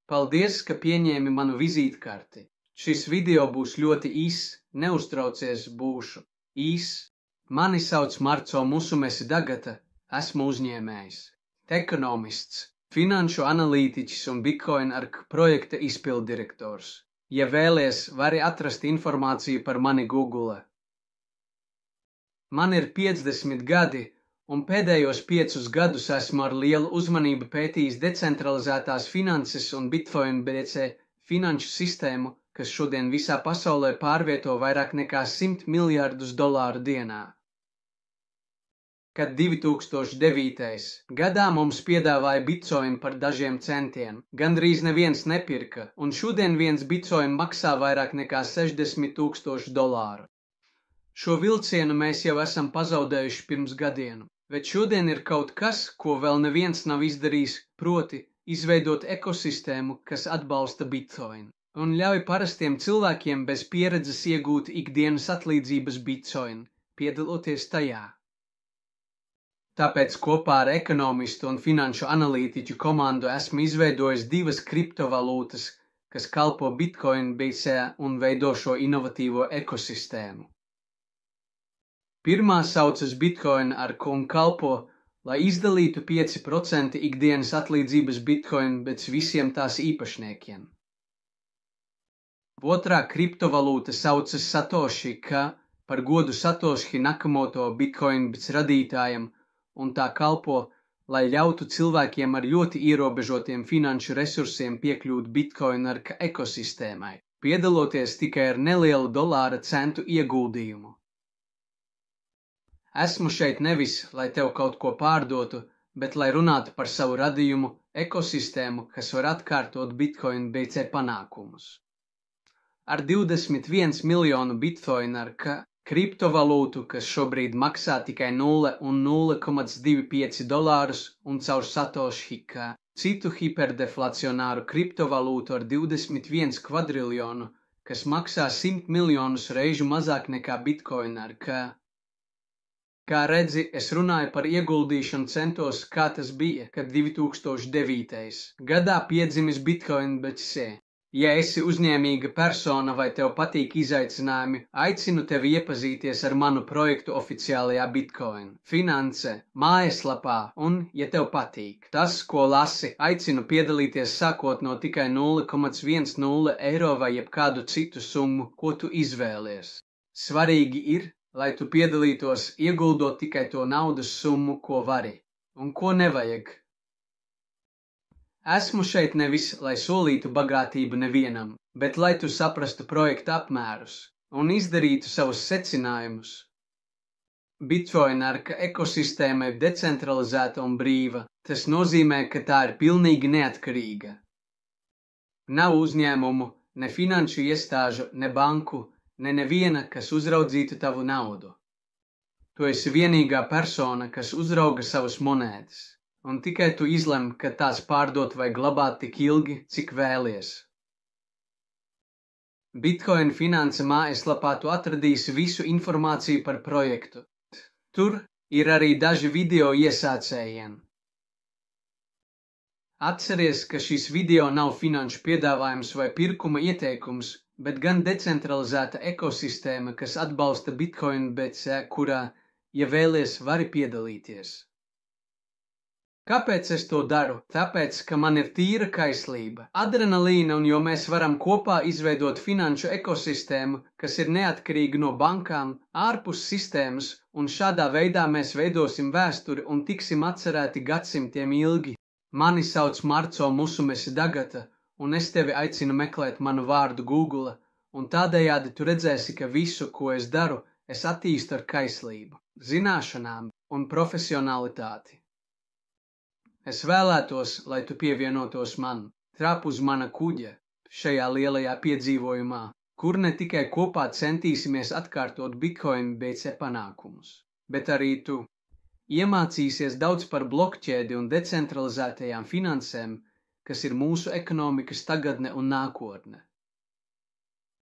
Paldies, ka pieņēmi manu vizītkarti. Šis video būs ļoti īss, neuztraucies, būšu īss. Mani sauc Marco Musumesi Dagata, esmu uzņēmējs, ekonomists, finanšu analītiķis un Bitcoin ARK projekta izpilddirektors. Ja vēlies, vari atrast informāciju par mani Google. Man ir 50 gadi, un pēdējos 5 gadus esmu ar lielu uzmanību pētījis decentralizētās finanses un Bitcoin BTC finanšu sistēmu, kas šodien visā pasaulē pārvieto vairāk nekā $100 miljardus dienā. Kad 2009. gadā mums piedāvāja Bitcoin par dažiem centiem, gandrīz neviens nepirka, un šodien viens Bitcoin maksā vairāk nekā $60,000. Šo vilcienu mēs jau esam pazaudējuši pirms gadiem, bet šodien ir kaut kas, ko vēl neviens nav izdarījis, proti izveidot ekosistēmu, kas atbalsta Bitcoin un ļauj parastiem cilvēkiem bez pieredzes iegūt ikdienas atlīdzības Bitcoin, piedaloties tajā. Tāpēc kopā ar ekonomistu un finanšu analītiķu komandu esmu izveidojis 2 kriptovalūtas, kas kalpo Bitcoin BTC un veido šo inovatīvo ekosistēmu. Pirmā saucas Bitcoin ARK un kalpo, lai izdalītu 5% ikdienas atlīdzības Bitcoin bez visiem tās īpašniekiem. Otrā kriptovalūta saucas Satoshi, ka par godu Satoshi Nakamoto Bitcoin BTC radītājam, un tā kalpo, lai ļautu cilvēkiem ar ļoti ierobežotiem finanšu resursiem piekļūt Bitcoin ARK ekosistēmai, piedaloties tikai ar nelielu dolāra centu ieguldījumu. Esmu šeit nevis, lai tev kaut ko pārdotu, bet lai runātu par savu radījumu, ekosistēmu, kas var atkārtot Bitcoin BTC panākumus. Ar 21 miljonu Bitcoin ARK kriptovalūtu, kas šobrīd maksā tikai $0,025 un caur Satoshi, kā citu hiperdeflacionāru kriptovalūtu ar 21 kvadriljonu, kas maksā 100 miljonus reižu mazāk nekā Bitcoin ARK. Kā redzi, es runāju par ieguldīšanu centos, kā tas bija, kad 2009. gadā piedzimis Bitcoin BTC. Ja esi uzņēmīga persona vai tev patīk izaicinājumi, aicinu tevi iepazīties ar manu projektu oficiālajā Bitcoin Finance mājaslapā un, ja tev patīk tas, ko lasi, aicinu piedalīties sākot no tikai €0,10 vai jebkādu citu summu, ko tu izvēlies. Svarīgi ir, lai tu piedalītos ieguldot tikai to naudas summu, ko vari un ko nevajag. Esmu šeit nevis, lai solītu bagātību nevienam, bet lai tu saprastu projekta apmērus un izdarītu savus secinājumus. Bitcoin ARK ekosistēma ir decentralizēta un brīva. Tas nozīmē, ka tā ir pilnīgi neatkarīga. Nav uzņēmumu, ne finanšu iestāžu, ne banku, ne neviena, kas uzraudzītu tavu naudu. Tu esi vienīgā persona, kas uzrauga savas monētas. Un tikai tu izlem, ka tās pārdot vai glabāt tik ilgi, cik vēlies. Bitcoin Finance mājaslapā tu atradīsi visu informāciju par projektu. Tur ir arī daži video iesācējiem. Atceries, ka šis video nav finanšu piedāvājums vai pirkuma ieteikums, bet gan decentralizēta ekosistēma, kas atbalsta Bitcoin BTC, kurā, ja vēlies, vari piedalīties. Kāpēc es to daru? Tāpēc, ka man ir tīra kaislība, adrenalīna un jo mēs varam kopā izveidot finanšu ekosistēmu, kas ir neatkarīga no bankām, ārpus sistēmas, un šādā veidā mēs veidosim vēsturi un tiksim atcerēti gadsimtiem ilgi. Mani sauc Marco Musumesi Dagata, un es tevi aicinu meklēt manu vārdu Google, un tādējādi tu redzēsi, ka visu, ko es daru, es attīstu ar kaislību, zināšanām un profesionalitāti. Es vēlētos, lai tu pievienotos man, trāp uz mana kuģa, šajā lielajā piedzīvojumā, kur ne tikai kopā centīsimies atkārtot Bitcoin BTC panākumus, bet arī tu iemācīsies daudz par blokķēdi un decentralizētajām finansēm, kas ir mūsu ekonomikas tagadne un nākotne.